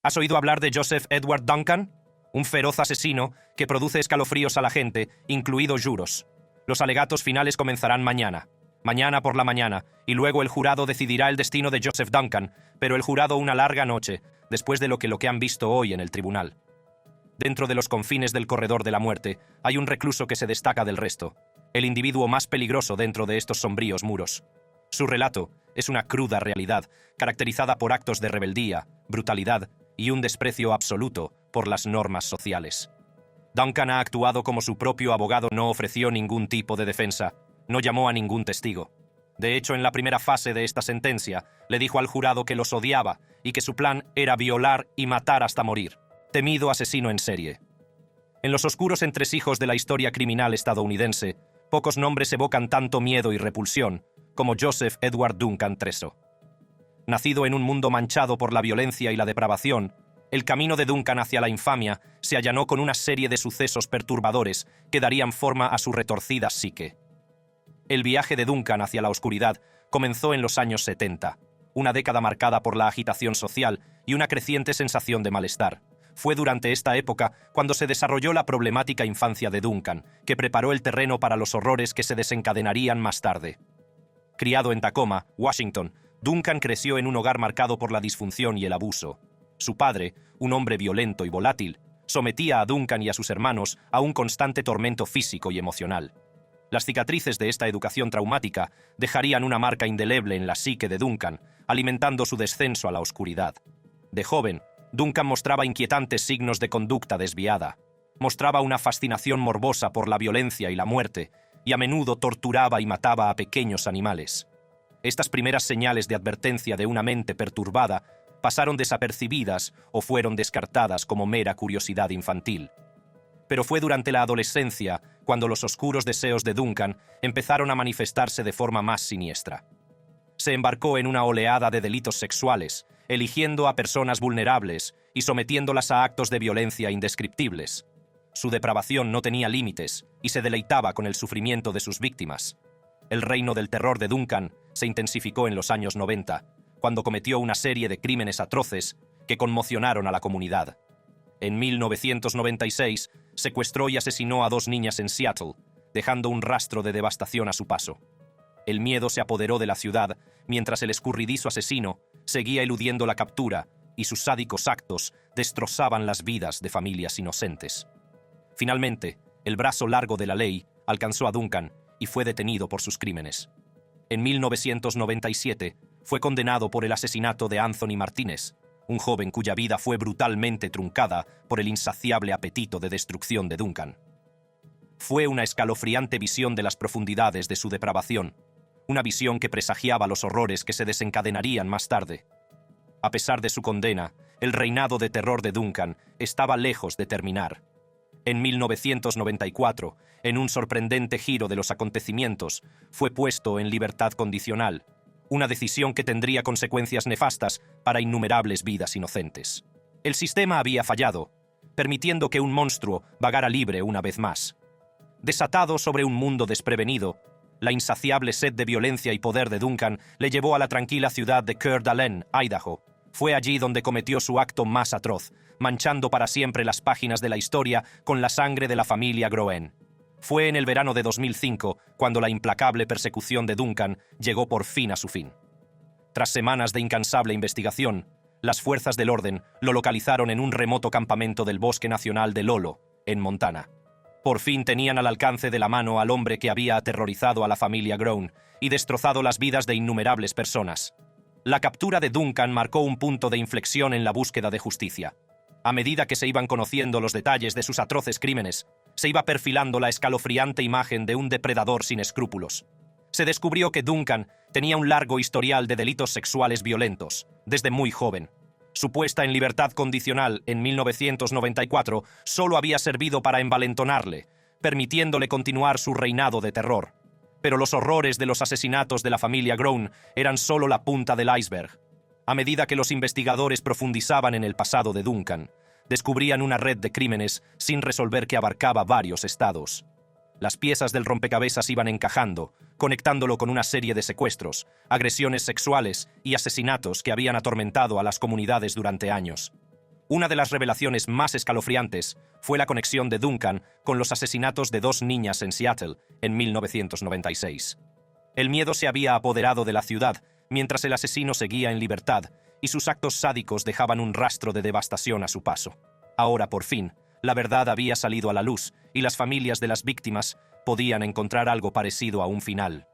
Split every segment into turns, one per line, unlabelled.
¿Has oído hablar de Joseph Edward Duncan? Un feroz asesino que produce escalofríos a la gente, incluidos juros. Los alegatos finales comenzarán mañana por la mañana, y luego el jurado decidirá el destino de Joseph Duncan, pero el jurado una larga noche, después de lo que han visto hoy en el tribunal. Dentro de los confines del corredor de la muerte, hay un recluso que se destaca del resto, el individuo más peligroso dentro de estos sombríos muros. Su relato es una cruda realidad, caracterizada por actos de rebeldía, brutalidad y un desprecio absoluto por las normas sociales. Duncan ha actuado como su propio abogado, no ofreció ningún tipo de defensa, no llamó a ningún testigo. De hecho, en la primera fase de esta sentencia, le dijo al jurado que los odiaba y que su plan era violar y matar hasta morir. Temido asesino en serie. En los oscuros entresijos de la historia criminal estadounidense, pocos nombres evocan tanto miedo y repulsión como Joseph Edward Duncan Treso. Nacido en un mundo manchado por la violencia y la depravación, el camino de Duncan hacia la infamia se allanó con una serie de sucesos perturbadores que darían forma a su retorcida psique. El viaje de Duncan hacia la oscuridad comenzó en los años 70, una década marcada por la agitación social y una creciente sensación de malestar. Fue durante esta época cuando se desarrolló la problemática infancia de Duncan, que preparó el terreno para los horrores que se desencadenarían más tarde. Criado en Tacoma, Washington, Duncan creció en un hogar marcado por la disfunción y el abuso. Su padre, un hombre violento y volátil, sometía a Duncan y a sus hermanos a un constante tormento físico y emocional. Las cicatrices de esta educación traumática dejarían una marca indeleble en la psique de Duncan, alimentando su descenso a la oscuridad. De joven, Duncan mostraba inquietantes signos de conducta desviada. Mostraba una fascinación morbosa por la violencia y la muerte, y a menudo torturaba y mataba a pequeños animales. Estas primeras señales de advertencia de una mente perturbada pasaron desapercibidas o fueron descartadas como mera curiosidad infantil. Pero fue durante la adolescencia cuando los oscuros deseos de Duncan empezaron a manifestarse de forma más siniestra. Se embarcó en una oleada de delitos sexuales, eligiendo a personas vulnerables y sometiéndolas a actos de violencia indescriptibles. Su depravación no tenía límites y se deleitaba con el sufrimiento de sus víctimas. El reino del terror de Duncan se intensificó en los años 90, cuando cometió una serie de crímenes atroces que conmocionaron a la comunidad. En 1996, secuestró y asesinó a 2 niñas en Seattle, dejando un rastro de devastación a su paso. El miedo se apoderó de la ciudad, mientras el escurridizo asesino seguía eludiendo la captura y sus sádicos actos destrozaban las vidas de familias inocentes. Finalmente, el brazo largo de la ley alcanzó a Duncan y fue detenido por sus crímenes. En 1997, fue condenado por el asesinato de Anthony Martínez, un joven cuya vida fue brutalmente truncada por el insaciable apetito de destrucción de Duncan. Fue una escalofriante visión de las profundidades de su depravación, una visión que presagiaba los horrores que se desencadenarían más tarde. A pesar de su condena, el reinado de terror de Duncan estaba lejos de terminar. En 1994, en un sorprendente giro de los acontecimientos, fue puesto en libertad condicional, una decisión que tendría consecuencias nefastas para innumerables vidas inocentes. El sistema había fallado, permitiendo que un monstruo vagara libre una vez más. Desatado sobre un mundo desprevenido, la insaciable sed de violencia y poder de Duncan le llevó a la tranquila ciudad de Coeur d'Alene, Idaho. Fue allí donde cometió su acto más atroz, manchando para siempre las páginas de la historia con la sangre de la familia Groen. Fue en el verano de 2005 cuando la implacable persecución de Duncan llegó por fin a su fin. Tras semanas de incansable investigación, las fuerzas del orden lo localizaron en un remoto campamento del Bosque Nacional de Lolo, en Montana. Por fin tenían al alcance de la mano al hombre que había aterrorizado a la familia Groen y destrozado las vidas de innumerables personas. La captura de Duncan marcó un punto de inflexión en la búsqueda de justicia. A medida que se iban conociendo los detalles de sus atroces crímenes, se iba perfilando la escalofriante imagen de un depredador sin escrúpulos. Se descubrió que Duncan tenía un largo historial de delitos sexuales violentos, desde muy joven. Su puesta en libertad condicional en 1994 solo había servido para envalentonarle, permitiéndole continuar su reinado de terror. Pero los horrores de los asesinatos de la familia Groen eran solo la punta del iceberg. A medida que los investigadores profundizaban en el pasado de Duncan, descubrían una red de crímenes sin resolver que abarcaba varios estados. Las piezas del rompecabezas iban encajando, conectándolo con una serie de secuestros, agresiones sexuales y asesinatos que habían atormentado a las comunidades durante años. Una de las revelaciones más escalofriantes fue la conexión de Duncan con los asesinatos de 2 niñas en Seattle en 1996. El miedo se había apoderado de la ciudad mientras el asesino seguía en libertad y sus actos sádicos dejaban un rastro de devastación a su paso. Ahora, por fin, la verdad había salido a la luz y las familias de las víctimas podían encontrar algo parecido a un final.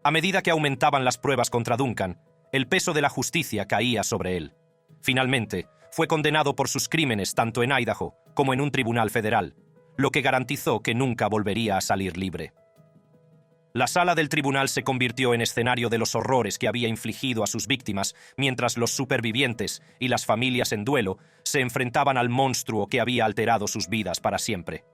A medida que aumentaban las pruebas contra Duncan, el peso de la justicia caía sobre él. Finalmente, fue condenado por sus crímenes tanto en Idaho como en un tribunal federal, lo que garantizó que nunca volvería a salir libre. La sala del tribunal se convirtió en escenario de los horrores que había infligido a sus víctimas, mientras los supervivientes y las familias en duelo se enfrentaban al monstruo que había alterado sus vidas para siempre.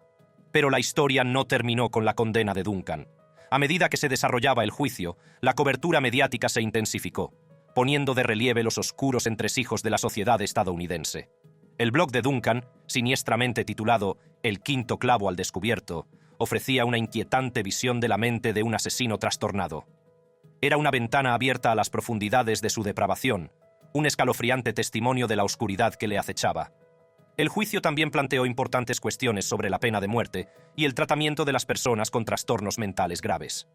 Pero la historia no terminó con la condena de Duncan. A medida que se desarrollaba el juicio, la cobertura mediática se intensificó, poniendo de relieve los oscuros entresijos de la sociedad estadounidense. El blog de Duncan, siniestramente titulado El quinto clavo al descubierto, ofrecía una inquietante visión de la mente de un asesino trastornado. Era una ventana abierta a las profundidades de su depravación, un escalofriante testimonio de la oscuridad que le acechaba. El juicio también planteó importantes cuestiones sobre la pena de muerte y el tratamiento de las personas con trastornos mentales graves.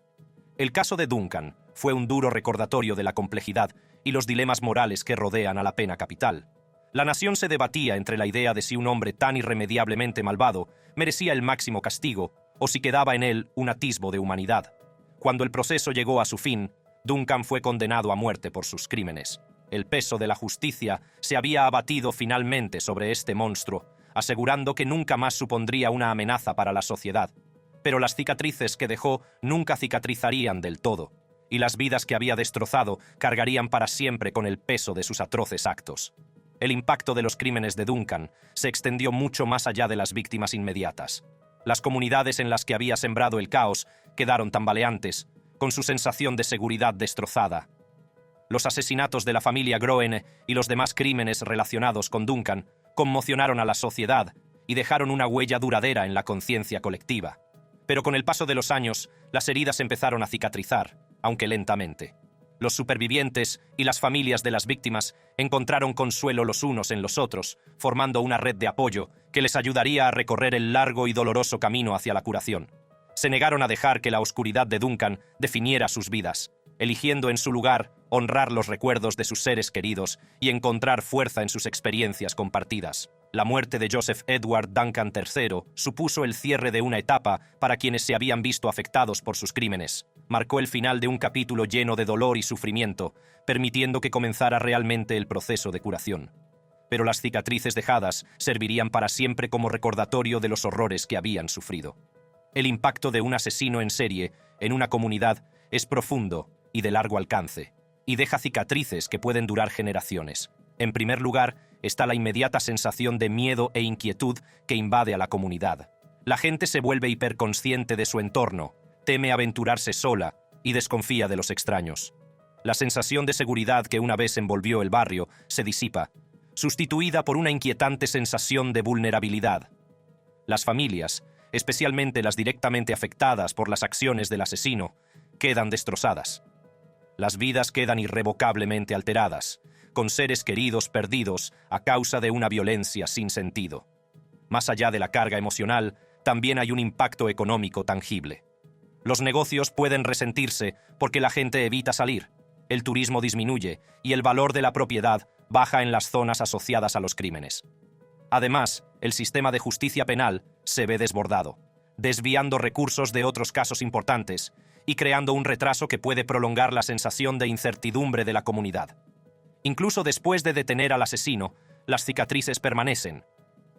El caso de Duncan fue un duro recordatorio de la complejidad y los dilemas morales que rodean a la pena capital. La nación se debatía entre la idea de si un hombre tan irremediablemente malvado merecía el máximo castigo o si quedaba en él un atisbo de humanidad. Cuando el proceso llegó a su fin, Duncan fue condenado a muerte por sus crímenes. El peso de la justicia se había abatido finalmente sobre este monstruo, asegurando que nunca más supondría una amenaza para la sociedad. Pero las cicatrices que dejó nunca cicatrizarían del todo, y las vidas que había destrozado cargarían para siempre con el peso de sus atroces actos. El impacto de los crímenes de Duncan se extendió mucho más allá de las víctimas inmediatas. Las comunidades en las que había sembrado el caos quedaron tambaleantes, con su sensación de seguridad destrozada. Los asesinatos de la familia Groene y los demás crímenes relacionados con Duncan conmocionaron a la sociedad y dejaron una huella duradera en la conciencia colectiva. Pero con el paso de los años, las heridas empezaron a cicatrizar, aunque lentamente. Los supervivientes y las familias de las víctimas encontraron consuelo los unos en los otros, formando una red de apoyo que les ayudaría a recorrer el largo y doloroso camino hacia la curación. Se negaron a dejar que la oscuridad de Duncan definiera sus vidas, eligiendo en su lugar honrar los recuerdos de sus seres queridos y encontrar fuerza en sus experiencias compartidas. La muerte de Joseph Edward Duncan III supuso el cierre de una etapa para quienes se habían visto afectados por sus crímenes. Marcó el final de un capítulo lleno de dolor y sufrimiento, permitiendo que comenzara realmente el proceso de curación. Pero las cicatrices dejadas servirían para siempre como recordatorio de los horrores que habían sufrido. El impacto de un asesino en serie en una comunidad es profundo y de largo alcance, y deja cicatrices que pueden durar generaciones. En primer lugar, está la inmediata sensación de miedo e inquietud que invade a la comunidad. La gente se vuelve hiperconsciente de su entorno, teme aventurarse sola y desconfía de los extraños. La sensación de seguridad que una vez envolvió el barrio se disipa, sustituida por una inquietante sensación de vulnerabilidad. Las familias, especialmente las directamente afectadas por las acciones del asesino, quedan destrozadas. Las vidas quedan irrevocablemente alteradas, con seres queridos perdidos a causa de una violencia sin sentido. Más allá de la carga emocional, también hay un impacto económico tangible. Los negocios pueden resentirse porque la gente evita salir, el turismo disminuye y el valor de la propiedad baja en las zonas asociadas a los crímenes. Además, el sistema de justicia penal se ve desbordado, desviando recursos de otros casos importantes y creando un retraso que puede prolongar la sensación de incertidumbre de la comunidad. Incluso después de detener al asesino, las cicatrices permanecen.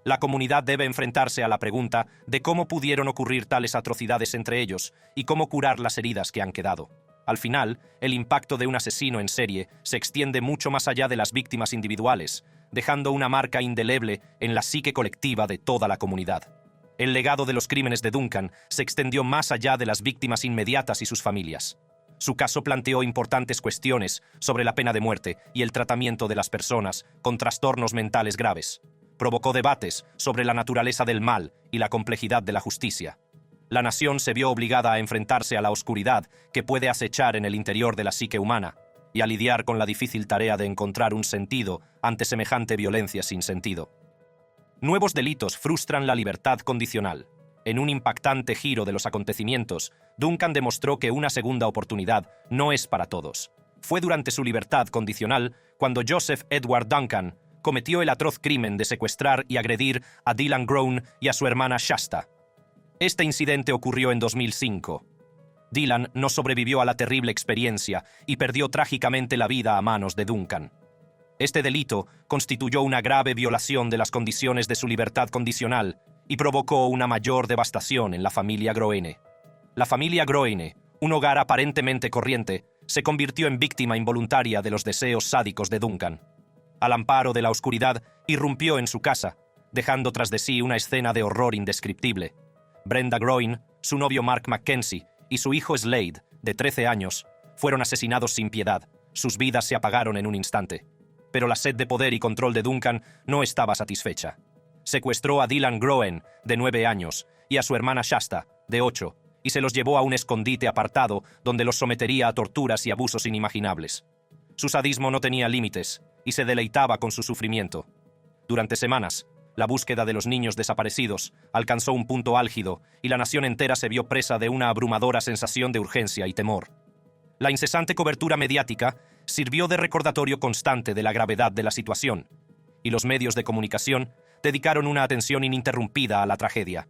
La comunidad debe enfrentarse a la pregunta de cómo pudieron ocurrir tales atrocidades entre ellos y cómo curar las heridas que han quedado. Al final, el impacto de un asesino en serie se extiende mucho más allá de las víctimas individuales, dejando una marca indeleble en la psique colectiva de toda la comunidad. El legado de los crímenes de Duncan se extendió más allá de las víctimas inmediatas y sus familias. Su caso planteó importantes cuestiones sobre la pena de muerte y el tratamiento de las personas con trastornos mentales graves. Provocó debates sobre la naturaleza del mal y la complejidad de la justicia. La nación se vio obligada a enfrentarse a la oscuridad que puede acechar en el interior de la psique humana, y a lidiar con la difícil tarea de encontrar un sentido ante semejante violencia sin sentido. Nuevos delitos frustran la libertad condicional. En un impactante giro de los acontecimientos, Duncan demostró que una segunda oportunidad no es para todos. Fue durante su libertad condicional cuando Joseph Edward Duncan cometió el atroz crimen de secuestrar y agredir a Dylan Groen y a su hermana Shasta. Este incidente ocurrió en 2005. Dylan no sobrevivió a la terrible experiencia y perdió trágicamente la vida a manos de Duncan. Este delito constituyó una grave violación de las condiciones de su libertad condicional y provocó una mayor devastación en la familia Groene. La familia Groene, un hogar aparentemente corriente, se convirtió en víctima involuntaria de los deseos sádicos de Duncan. Al amparo de la oscuridad, irrumpió en su casa, dejando tras de sí una escena de horror indescriptible. Brenda Groen, su novio Mark Mackenzie y su hijo Slade, de 13 años, fueron asesinados sin piedad. Sus vidas se apagaron en un instante. Pero la sed de poder y control de Duncan no estaba satisfecha. Secuestró a Dylan Groen, de 9 años, y a su hermana Shasta, de 8, y se los llevó a un escondite apartado donde los sometería a torturas y abusos inimaginables. Su sadismo no tenía límites, y se deleitaba con su sufrimiento. Durante semanas, la búsqueda de los niños desaparecidos alcanzó un punto álgido y la nación entera se vio presa de una abrumadora sensación de urgencia y temor. La incesante cobertura mediática sirvió de recordatorio constante de la gravedad de la situación, y los medios de comunicación dedicaron una atención ininterrumpida a la tragedia.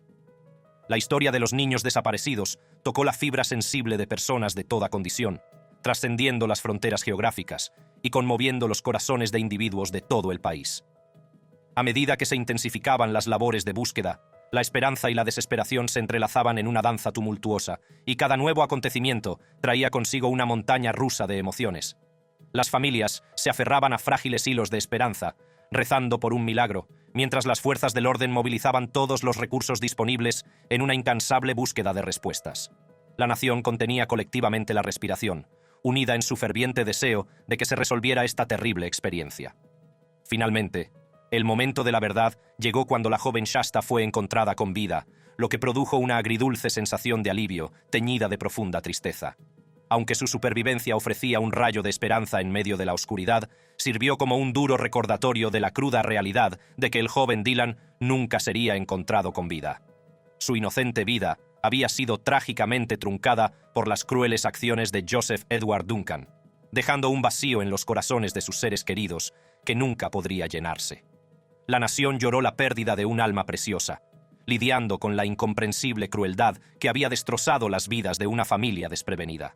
La historia de los niños desaparecidos tocó la fibra sensible de personas de toda condición, trascendiendo las fronteras geográficas y conmoviendo los corazones de individuos de todo el país. A medida que se intensificaban las labores de búsqueda, la esperanza y la desesperación se entrelazaban en una danza tumultuosa, y cada nuevo acontecimiento traía consigo una montaña rusa de emociones. Las familias se aferraban a frágiles hilos de esperanza, rezando por un milagro, mientras las fuerzas del orden movilizaban todos los recursos disponibles en una incansable búsqueda de respuestas. La nación contenía colectivamente la respiración, unida en su ferviente deseo de que se resolviera esta terrible experiencia. Finalmente, el momento de la verdad llegó cuando la joven Shasta fue encontrada con vida, lo que produjo una agridulce sensación de alivio, teñida de profunda tristeza. Aunque su supervivencia ofrecía un rayo de esperanza en medio de la oscuridad, sirvió como un duro recordatorio de la cruda realidad de que el joven Dylan nunca sería encontrado con vida. Su inocente vida había sido trágicamente truncada por las crueles acciones de Joseph Edward Duncan, dejando un vacío en los corazones de sus seres queridos que nunca podría llenarse. La nación lloró la pérdida de un alma preciosa, lidiando con la incomprensible crueldad que había destrozado las vidas de una familia desprevenida.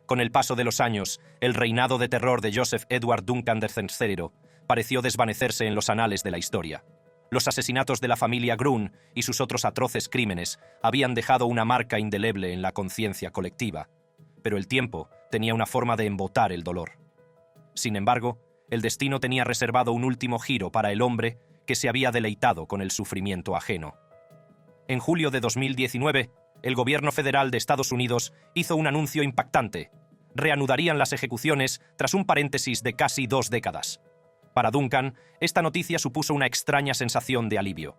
Con el paso de los años, el reinado de terror de Joseph Edward Duncan III pareció desvanecerse en los anales de la historia. Los asesinatos de la familia Groen y sus otros atroces crímenes habían dejado una marca indeleble en la conciencia colectiva, pero el tiempo tenía una forma de embotar el dolor. Sin embargo, el destino tenía reservado un último giro para el hombre que se había deleitado con el sufrimiento ajeno. En julio de 2019, el gobierno federal de Estados Unidos hizo un anuncio impactante. Reanudarían las ejecuciones tras un paréntesis de casi 2 décadas. Para Duncan, esta noticia supuso una extraña sensación de alivio.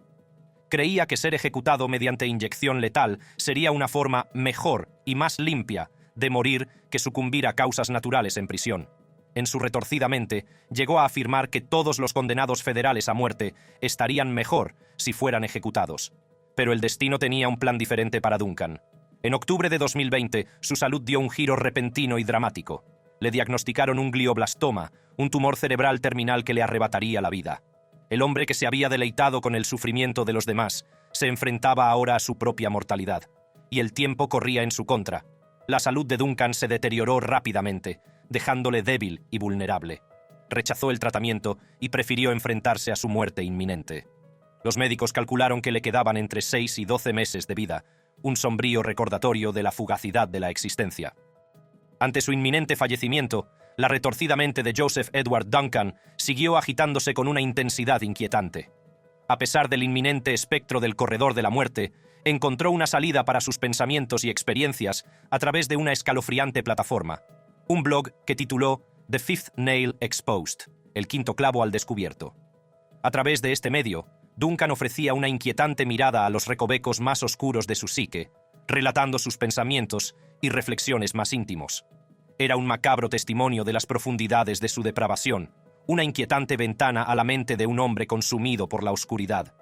Creía que ser ejecutado mediante inyección letal sería una forma mejor y más limpia de morir que sucumbir a causas naturales en prisión. En su retorcida mente, llegó a afirmar que todos los condenados federales a muerte estarían mejor si fueran ejecutados. Pero el destino tenía un plan diferente para Duncan. En octubre de 2020, su salud dio un giro repentino y dramático. Le diagnosticaron un glioblastoma, un tumor cerebral terminal que le arrebataría la vida. El hombre que se había deleitado con el sufrimiento de los demás se enfrentaba ahora a su propia mortalidad, y el tiempo corría en su contra. La salud de Duncan se deterioró rápidamente, dejándole débil y vulnerable. Rechazó el tratamiento y prefirió enfrentarse a su muerte inminente. Los médicos calcularon que le quedaban entre 6 y 12 meses de vida, un sombrío recordatorio de la fugacidad de la existencia. Ante su inminente fallecimiento, la retorcida mente de Joseph Edward Duncan siguió agitándose con una intensidad inquietante. A pesar del inminente espectro del corredor de la muerte, encontró una salida para sus pensamientos y experiencias a través de una escalofriante plataforma, un blog que tituló The Fifth Nail Exposed, el quinto clavo al descubierto. A través de este medio, Duncan ofrecía una inquietante mirada a los recovecos más oscuros de su psique, relatando sus pensamientos y reflexiones más íntimos. Era un macabro testimonio de las profundidades de su depravación, una inquietante ventana a la mente de un hombre consumido por la oscuridad.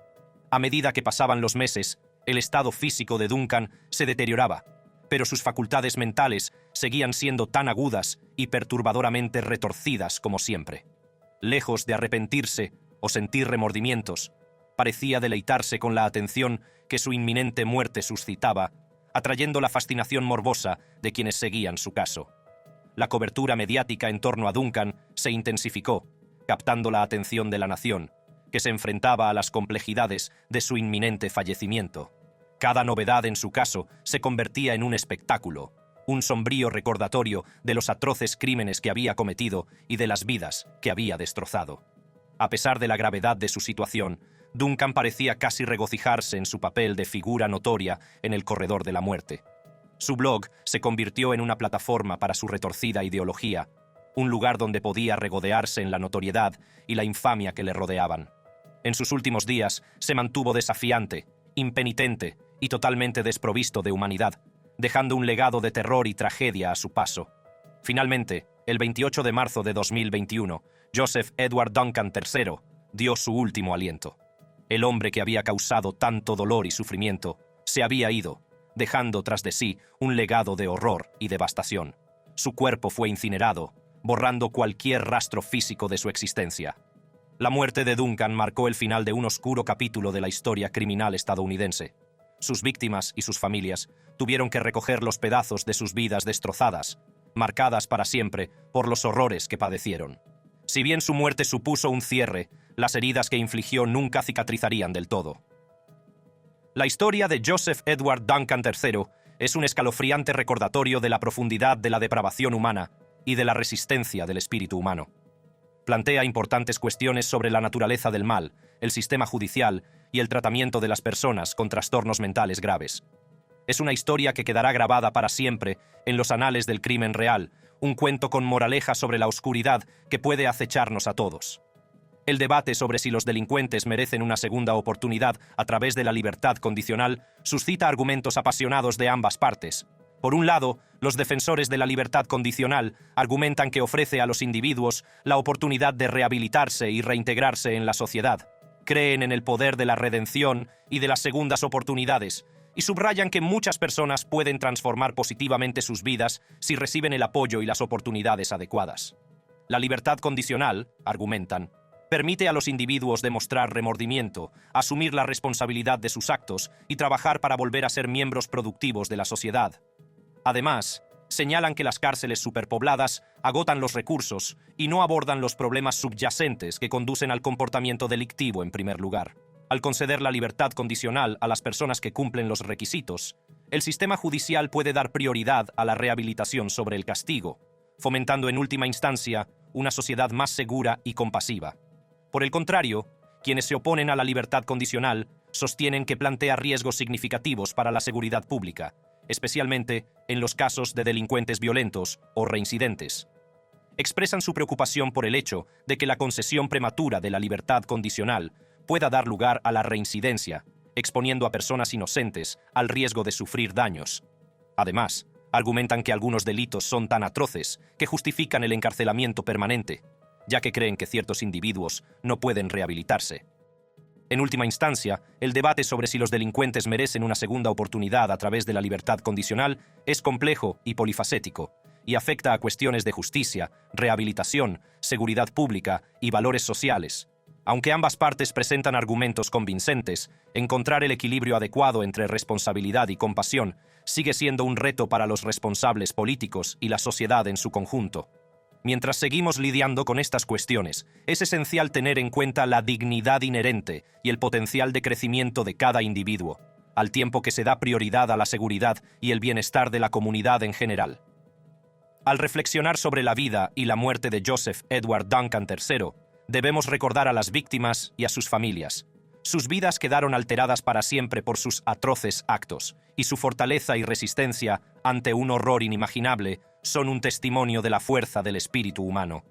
A medida que pasaban los meses, el estado físico de Duncan se deterioraba, pero sus facultades mentales seguían siendo tan agudas y perturbadoramente retorcidas como siempre. Lejos de arrepentirse o sentir remordimientos, parecía deleitarse con la atención que su inminente muerte suscitaba, atrayendo la fascinación morbosa de quienes seguían su caso. La cobertura mediática en torno a Duncan se intensificó, captando la atención de la nación, que se enfrentaba a las complejidades de su inminente fallecimiento. Cada novedad en su caso se convertía en un espectáculo, un sombrío recordatorio de los atroces crímenes que había cometido y de las vidas que había destrozado. A pesar de la gravedad de su situación, Duncan parecía casi regocijarse en su papel de figura notoria en el corredor de la muerte. Su blog se convirtió en una plataforma para su retorcida ideología, un lugar donde podía regodearse en la notoriedad y la infamia que le rodeaban. En sus últimos días se mantuvo desafiante, impenitente y totalmente desprovisto de humanidad, dejando un legado de terror y tragedia a su paso. Finalmente, el 28 de marzo de 2021, Joseph Edward Duncan III dio su último aliento. El hombre que había causado tanto dolor y sufrimiento se había ido, dejando tras de sí un legado de horror y devastación. Su cuerpo fue incinerado, borrando cualquier rastro físico de su existencia. La muerte de Duncan marcó el final de un oscuro capítulo de la historia criminal estadounidense. Sus víctimas y sus familias tuvieron que recoger los pedazos de sus vidas destrozadas, marcadas para siempre por los horrores que padecieron. Si bien su muerte supuso un cierre, las heridas que infligió nunca cicatrizarían del todo. La historia de Joseph Edward Duncan III es un escalofriante recordatorio de la profundidad de la depravación humana y de la resistencia del espíritu humano. Plantea importantes cuestiones sobre la naturaleza del mal, el sistema judicial y el tratamiento de las personas con trastornos mentales graves. Es una historia que quedará grabada para siempre en los anales del crimen real, un cuento con moraleja sobre la oscuridad que puede acecharnos a todos. El debate sobre si los delincuentes merecen una segunda oportunidad a través de la libertad condicional suscita argumentos apasionados de ambas partes. Por un lado, los defensores de la libertad condicional argumentan que ofrece a los individuos la oportunidad de rehabilitarse y reintegrarse en la sociedad. Creen en el poder de la redención y de las segundas oportunidades, y subrayan que muchas personas pueden transformar positivamente sus vidas si reciben el apoyo y las oportunidades adecuadas. La libertad condicional, argumentan, permite a los individuos demostrar remordimiento, asumir la responsabilidad de sus actos y trabajar para volver a ser miembros productivos de la sociedad. Además, señalan que las cárceles superpobladas agotan los recursos y no abordan los problemas subyacentes que conducen al comportamiento delictivo en primer lugar. Al conceder la libertad condicional a las personas que cumplen los requisitos, el sistema judicial puede dar prioridad a la rehabilitación sobre el castigo, fomentando en última instancia una sociedad más segura y compasiva. Por el contrario, quienes se oponen a la libertad condicional sostienen que plantea riesgos significativos para la seguridad pública, especialmente en los casos de delincuentes violentos o reincidentes. Expresan su preocupación por el hecho de que la concesión prematura de la libertad condicional pueda dar lugar a la reincidencia, exponiendo a personas inocentes al riesgo de sufrir daños. Además, argumentan que algunos delitos son tan atroces que justifican el encarcelamiento permanente, ya que creen que ciertos individuos no pueden rehabilitarse. En última instancia, el debate sobre si los delincuentes merecen una segunda oportunidad a través de la libertad condicional es complejo y polifacético, y afecta a cuestiones de justicia, rehabilitación, seguridad pública y valores sociales. Aunque ambas partes presentan argumentos convincentes, encontrar el equilibrio adecuado entre responsabilidad y compasión sigue siendo un reto para los responsables políticos y la sociedad en su conjunto. Mientras seguimos lidiando con estas cuestiones, es esencial tener en cuenta la dignidad inherente y el potencial de crecimiento de cada individuo, al tiempo que se da prioridad a la seguridad y el bienestar de la comunidad en general. Al reflexionar sobre la vida y la muerte de Joseph Edward Duncan III, debemos recordar a las víctimas y a sus familias. Sus vidas quedaron alteradas para siempre por sus atroces actos, y su fortaleza y resistencia ante un horror inimaginable son un testimonio de la fuerza del espíritu humano.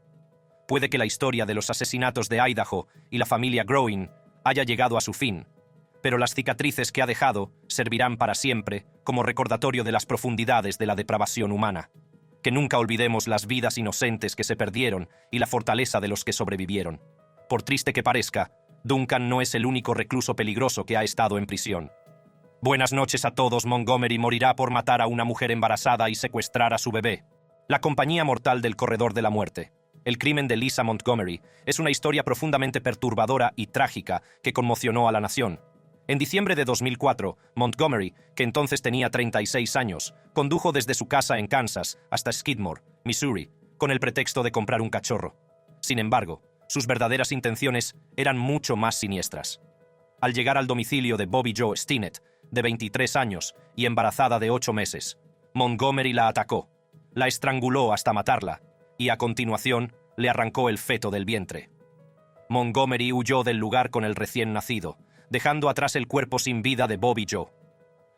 Puede que la historia de los asesinatos de Idaho y la familia Groening haya llegado a su fin, pero las cicatrices que ha dejado servirán para siempre como recordatorio de las profundidades de la depravación humana. Que nunca olvidemos las vidas inocentes que se perdieron y la fortaleza de los que sobrevivieron. Por triste que parezca, Duncan no es el único recluso peligroso que ha estado en prisión. Buenas noches a todos. Montgomery morirá por matar a una mujer embarazada y secuestrar a su bebé. La compañía mortal del corredor de la muerte. El crimen de Lisa Montgomery es una historia profundamente perturbadora y trágica que conmocionó a la nación. En diciembre de 2004, Montgomery, que entonces tenía 36 años, condujo desde su casa en Kansas hasta Skidmore, Missouri, con el pretexto de comprar un cachorro. Sin embargo, sus verdaderas intenciones eran mucho más siniestras. Al llegar al domicilio de Bobby Jo Stinnett, de 23 años y embarazada de 8 meses, Montgomery la atacó, la estranguló hasta matarla y a continuación le arrancó el feto del vientre. Montgomery huyó del lugar con el recién nacido, dejando atrás el cuerpo sin vida de Bobby Jo.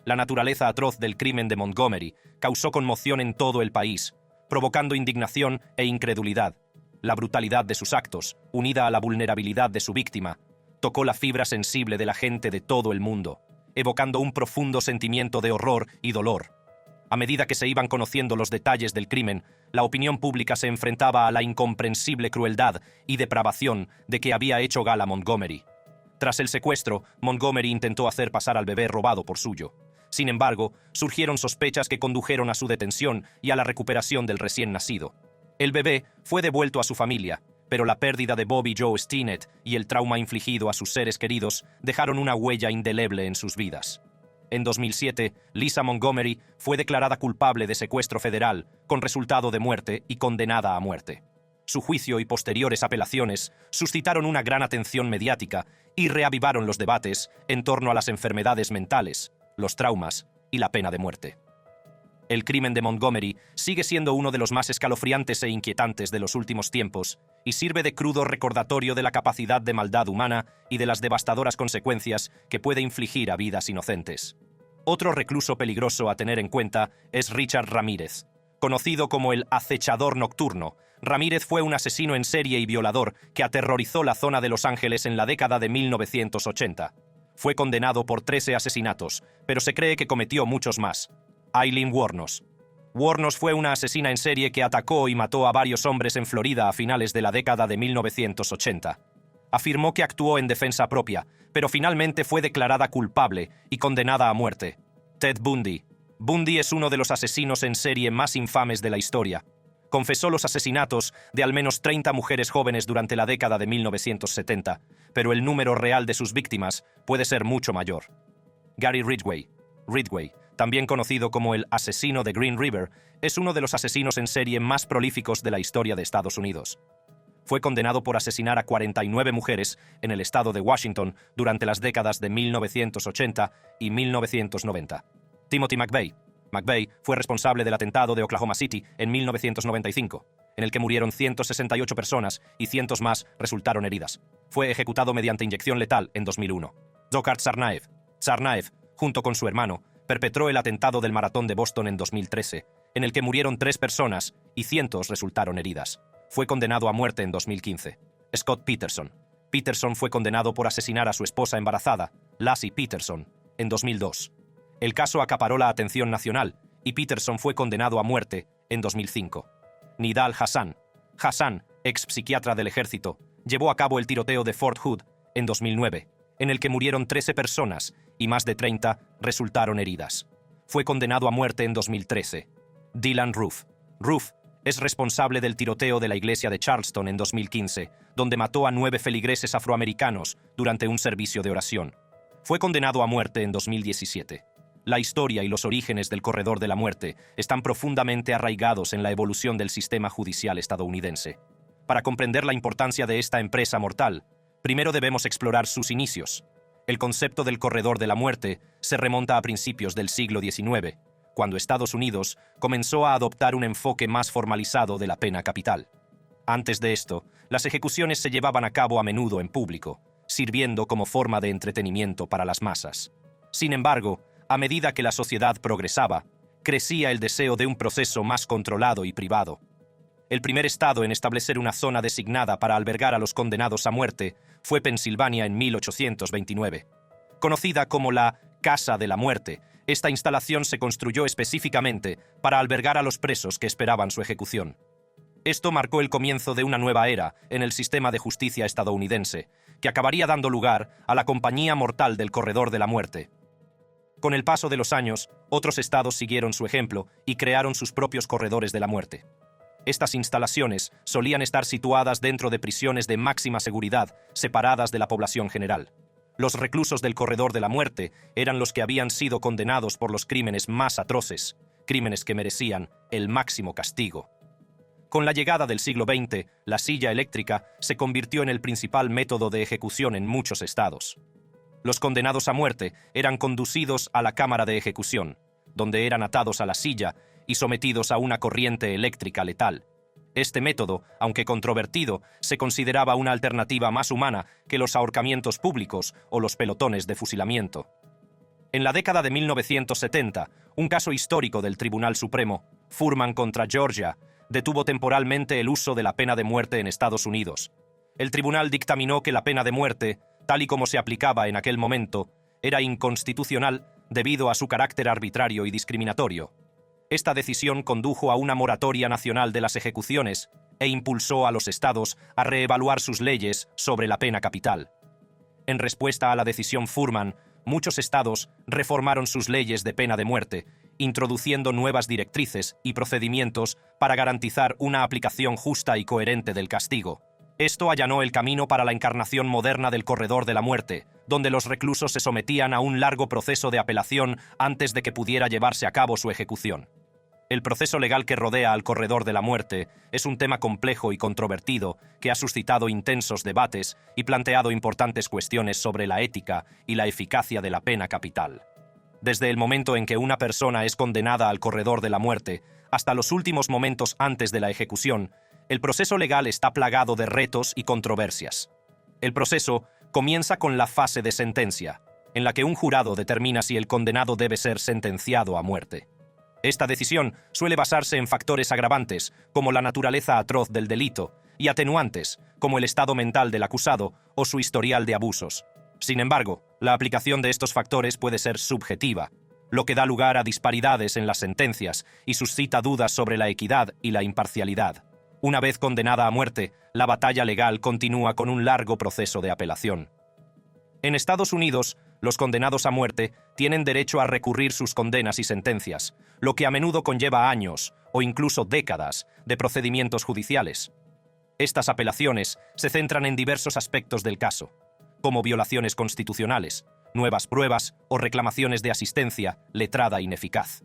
La naturaleza atroz del crimen de Montgomery causó conmoción en todo el país, provocando indignación e incredulidad. La brutalidad de sus actos, unida a la vulnerabilidad de su víctima, tocó la fibra sensible de la gente de todo el mundo, evocando un profundo sentimiento de horror y dolor. A medida que se iban conociendo los detalles del crimen, la opinión pública se enfrentaba a la incomprensible crueldad y depravación de que había hecho gala Montgomery. Tras el secuestro, Montgomery intentó hacer pasar al bebé robado por suyo. Sin embargo, surgieron sospechas que condujeron a su detención y a la recuperación del recién nacido. El bebé fue devuelto a su familia, pero la pérdida de Bobby Jo Stinnett y el trauma infligido a sus seres queridos dejaron una huella indeleble en sus vidas. En 2007, Lisa Montgomery fue declarada culpable de secuestro federal, con resultado de muerte y condenada a muerte. Su juicio y posteriores apelaciones suscitaron una gran atención mediática y reavivaron los debates en torno a las enfermedades mentales, los traumas y la pena de muerte. El crimen de Montgomery sigue siendo uno de los más escalofriantes e inquietantes de los últimos tiempos y sirve de crudo recordatorio de la capacidad de maldad humana y de las devastadoras consecuencias que puede infligir a vidas inocentes. Otro recluso peligroso a tener en cuenta es Richard Ramírez. Conocido como el acechador nocturno, Ramírez fue un asesino en serie y violador que aterrorizó la zona de Los Ángeles en la década de 1980. Fue condenado por 13 asesinatos, pero se cree que cometió muchos más. Aileen Wuornos. Wuornos fue una asesina en serie que atacó y mató a varios hombres en Florida a finales de la década de 1980. Afirmó que actuó en defensa propia, pero finalmente fue declarada culpable y condenada a muerte. Ted Bundy. Bundy es uno de los asesinos en serie más infames de la historia. Confesó los asesinatos de al menos 30 mujeres jóvenes durante la década de 1970, pero el número real de sus víctimas puede ser mucho mayor. Gary Ridgway. Ridgway, también conocido como el asesino de Green River, es uno de los asesinos en serie más prolíficos de la historia de Estados Unidos. Fue condenado por asesinar a 49 mujeres en el estado de Washington durante las décadas de 1980 y 1990. Timothy McVeigh. McVeigh fue responsable del atentado de Oklahoma City en 1995, en el que murieron 168 personas y cientos más resultaron heridas. Fue ejecutado mediante inyección letal en 2001. Dzhokhar Tsarnaev. Tsarnaev, junto con su hermano, perpetró el atentado del Maratón de Boston en 2013, en el que murieron 3 personas y cientos resultaron heridas. Fue condenado a muerte en 2015. Scott Peterson. Peterson fue condenado por asesinar a su esposa embarazada, Laci Peterson, en 2002. El caso acaparó la atención nacional y Peterson fue condenado a muerte en 2005. Nidal Hasan. Hasan, ex psiquiatra del ejército, llevó a cabo el tiroteo de Fort Hood en 2009, en el que murieron 13 personas y más de 30 resultaron heridas. Fue condenado a muerte en 2013. Dylan Roof. Roof es responsable del tiroteo de la iglesia de Charleston en 2015, donde mató a 9 feligreses afroamericanos durante un servicio de oración. Fue condenado a muerte en 2017. La historia y los orígenes del corredor de la muerte están profundamente arraigados en la evolución del sistema judicial estadounidense. Para comprender la importancia de esta empresa mortal, primero debemos explorar sus inicios. El concepto del corredor de la muerte se remonta a principios del siglo XIX, cuando Estados Unidos comenzó a adoptar un enfoque más formalizado de la pena capital. Antes de esto, las ejecuciones se llevaban a cabo a menudo en público, sirviendo como forma de entretenimiento para las masas. Sin embargo, a medida que la sociedad progresaba, crecía el deseo de un proceso más controlado y privado. El primer estado en establecer una zona designada para albergar a los condenados a muerte fue Pensilvania en 1829. Conocida como la Casa de la Muerte, Esta instalación se construyó específicamente para albergar a los presos que esperaban su ejecución. Esto marcó el comienzo de una nueva era en el sistema de justicia estadounidense, que acabaría dando lugar a la Compañía Mortal del Corredor de la Muerte. Con el paso de los años, otros estados siguieron su ejemplo y crearon sus propios corredores de la muerte. Estas instalaciones solían estar situadas dentro de prisiones de máxima seguridad, separadas de la población general. Los reclusos del Corredor de la Muerte eran los que habían sido condenados por los crímenes más atroces, crímenes que merecían el máximo castigo. Con la llegada del siglo XX, la silla eléctrica se convirtió en el principal método de ejecución en muchos estados. Los condenados a muerte eran conducidos a la cámara de ejecución, donde eran atados a la silla y sometidos a una corriente eléctrica letal. Este método, aunque controvertido, se consideraba una alternativa más humana que los ahorcamientos públicos o los pelotones de fusilamiento. En la década de 1970, un caso histórico del Tribunal Supremo, Furman contra Georgia, detuvo temporalmente el uso de la pena de muerte en Estados Unidos. El tribunal dictaminó que la pena de muerte, tal y como se aplicaba en aquel momento, era inconstitucional debido a su carácter arbitrario y discriminatorio. Esta decisión condujo a una moratoria nacional de las ejecuciones e impulsó a los estados a reevaluar sus leyes sobre la pena capital. En respuesta a la decisión Furman, muchos estados reformaron sus leyes de pena de muerte, introduciendo nuevas directrices y procedimientos para garantizar una aplicación justa y coherente del castigo. Esto allanó el camino para la encarnación moderna del Corredor de la Muerte, donde los reclusos se sometían a un largo proceso de apelación antes de que pudiera llevarse a cabo su ejecución. El proceso legal que rodea al Corredor de la Muerte es un tema complejo y controvertido que ha suscitado intensos debates y planteado importantes cuestiones sobre la ética y la eficacia de la pena capital. Desde el momento en que una persona es condenada al Corredor de la Muerte hasta los últimos momentos antes de la ejecución, el proceso legal está plagado de retos y controversias. El proceso comienza con la fase de sentencia, en la que un jurado determina si el condenado debe ser sentenciado a muerte. Esta decisión suele basarse en factores agravantes, como la naturaleza atroz del delito, y atenuantes, como el estado mental del acusado o su historial de abusos. Sin embargo, la aplicación de estos factores puede ser subjetiva, lo que da lugar a disparidades en las sentencias y suscita dudas sobre la equidad y la imparcialidad. Una vez condenada a muerte, la batalla legal continúa con un largo proceso de apelación. En Estados Unidos, los condenados a muerte tienen derecho a recurrir sus condenas y sentencias, lo que a menudo conlleva años o incluso décadas de procedimientos judiciales. Estas apelaciones se centran en diversos aspectos del caso, como violaciones constitucionales, nuevas pruebas o reclamaciones de asistencia letrada ineficaz.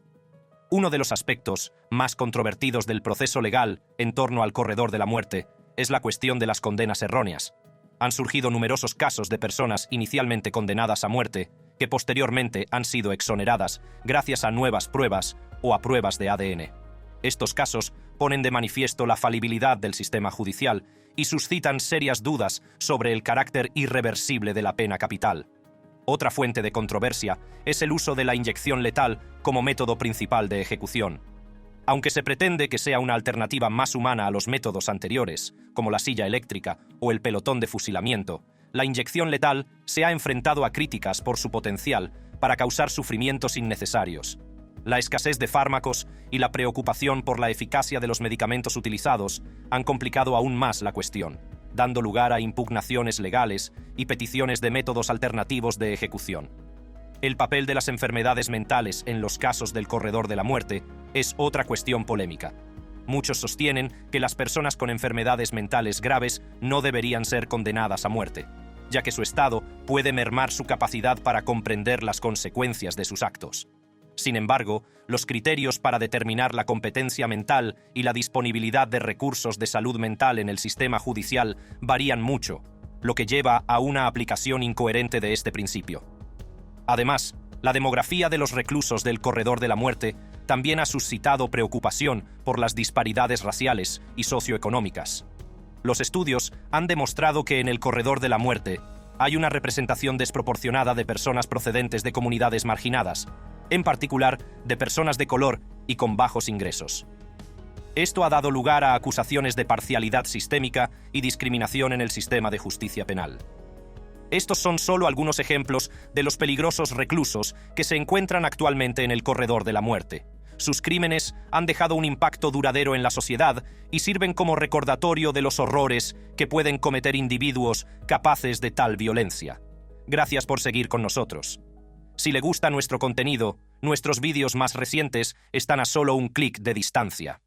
Uno de los aspectos más controvertidos del proceso legal en torno al Corredor de la Muerte es la cuestión de las condenas erróneas. Han surgido numerosos casos de personas inicialmente condenadas a muerte que posteriormente han sido exoneradas gracias a nuevas pruebas o a pruebas de ADN. Estos casos ponen de manifiesto la falibilidad del sistema judicial y suscitan serias dudas sobre el carácter irreversible de la pena capital. Otra fuente de controversia es el uso de la inyección letal como método principal de ejecución. Aunque se pretende que sea una alternativa más humana a los métodos anteriores, como la silla eléctrica o el pelotón de fusilamiento, la inyección letal se ha enfrentado a críticas por su potencial para causar sufrimientos innecesarios. La escasez de fármacos y la preocupación por la eficacia de los medicamentos utilizados han complicado aún más la cuestión, dando lugar a impugnaciones legales y peticiones de métodos alternativos de ejecución. El papel de las enfermedades mentales en los casos del Corredor de la Muerte es otra cuestión polémica. Muchos sostienen que las personas con enfermedades mentales graves no deberían ser condenadas a muerte, ya que su estado puede mermar su capacidad para comprender las consecuencias de sus actos. Sin embargo, los criterios para determinar la competencia mental y la disponibilidad de recursos de salud mental en el sistema judicial varían mucho, lo que lleva a una aplicación incoherente de este principio. Además, la demografía de los reclusos del Corredor de la Muerte también ha suscitado preocupación por las disparidades raciales y socioeconómicas. Los estudios han demostrado que en el Corredor de la Muerte hay una representación desproporcionada de personas procedentes de comunidades marginadas, en particular de personas de color y con bajos ingresos. Esto ha dado lugar a acusaciones de parcialidad sistémica y discriminación en el sistema de justicia penal. Estos son solo algunos ejemplos de los peligrosos reclusos que se encuentran actualmente en el corredor de la muerte. Sus crímenes han dejado un impacto duradero en la sociedad y sirven como recordatorio de los horrores que pueden cometer individuos capaces de tal violencia. Gracias por seguir con nosotros. Si le gusta nuestro contenido, nuestros vídeos más recientes están a solo un clic de distancia.